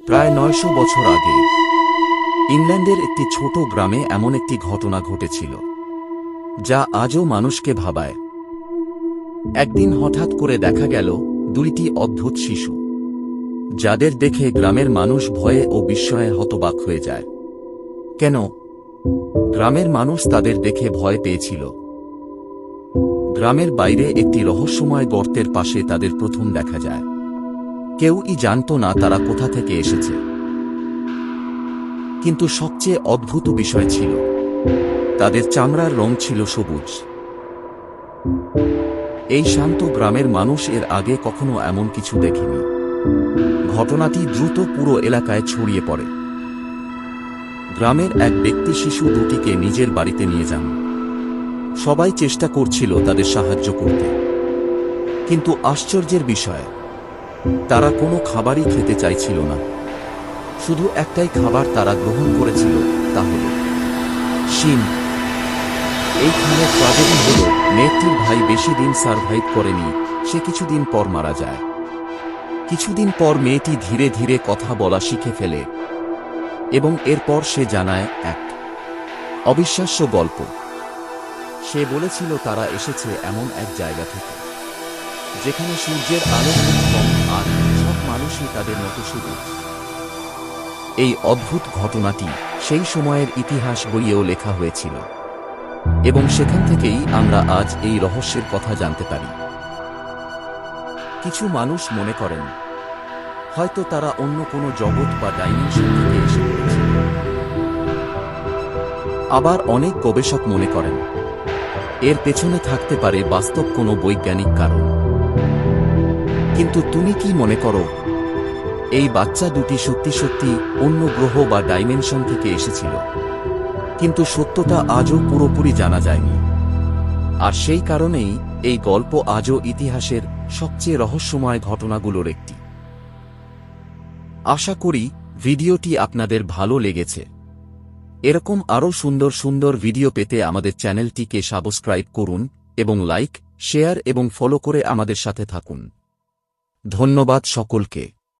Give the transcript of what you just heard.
প্রায় ৯০০ বছর আগে ইংল্যান্ডের একটি ছোট গ্রামে এমন একটি ঘটনা ঘটেছিল যা আজও মানুষকে ভাবায়। একদিন হঠাৎ করে দেখা গেল দুইটি অদ্ভুত শিশু, যাদের দেখে গ্রামের মানুষ ভয়ে ও বিস্ময়ে হতবাক হয়ে যায়। কেন গ্রামের মানুষ তাদের দেখে ভয় পেয়েছিল? গ্রামের বাইরে একটি রহস্যময় গর্তের পাশে তাদের প্রথম দেখা যায়। কেউই জানত না তারা কোথা থেকে এসেছে। কিন্তু সবচেয়ে অদ্ভুত বিষয় ছিল, তাদের চামড়ার রং ছিল সবুজ। এই শান্ত গ্রামের মানুষ এর আগে কখনো এমন কিছু দেখেনি। ঘটনাটি দ্রুত পুরো এলাকায় ছড়িয়ে পড়ে। গ্রামের এক ব্যক্তি শিশু দুটিকে নিজের বাড়িতে নিয়ে যান। সবাই চেষ্টা করছিল তাদের সাহায্য করতে, কিন্তু আশ্চর্যের বিষয়, তারা কোনো খাবারই খেতে চাইছিল না। শুধু একটাই খাবার তারা গ্রহণ করেছিল, তা হল শিম। এইখানে ট্র্যাজেডি হল, মেয়েটির ভাই বেশি দিন সারভাইভ করেনি। সে কিছুদিন পর মারা যায়। কিছুদিন পর মেয়েটি ধীরে ধীরে কথা বলা শিখে ফেলে, এবং এরপর সে জানায় এক অবিশ্বাস্য গল্প। সে বলেছিল তারা এসেছে এমন এক জায়গা থেকে যেখানে সূর্যের আলো খুব কম, আর সব মানুষই তাদের মতো সবুজ। এই অদ্ভুত ঘটনাটি সেই সময়ের ইতিহাস বইয়েও লেখা হয়েছিল, এবং সেখান থেকেই আমরা আজ এই রহস্যের কথা জানতে পারি। কিছু মানুষ মনে করেন হয়তো তারা অন্য কোনো জগৎ বা ডাইমেনশন থেকে এসে পড়েছে। আবার অনেক গবেষক মনে করেন এর পেছনে থাকতে পারে বাস্তব কোনো বৈজ্ঞানিক কারণ। কিন্তু তুমি কি মনে করো, এই বাচ্চা দুটি সত্যি সত্যি অন্য গ্রহ বা ডাইমেনশন থেকে এসেছিল? কিন্তু সত্যটা আজও পুরোপুরি জানা যায়নি। আর সেই কারণেই এই গল্প আজও ইতিহাসের সবচেয়ে রহস্যময় ঘটনাগুলোর একটি। আশা করি ভিডিওটি আপনাদের ভালো লেগেছে। এরকম আরও সুন্দর সুন্দর ভিডিও পেতে আমাদের চ্যানেলটিকে সাবস্ক্রাইব করুন এবং লাইক, শেয়ার এবং ফলো করে আমাদের সাথে থাকুন। ধন্যবাদ সকলকে।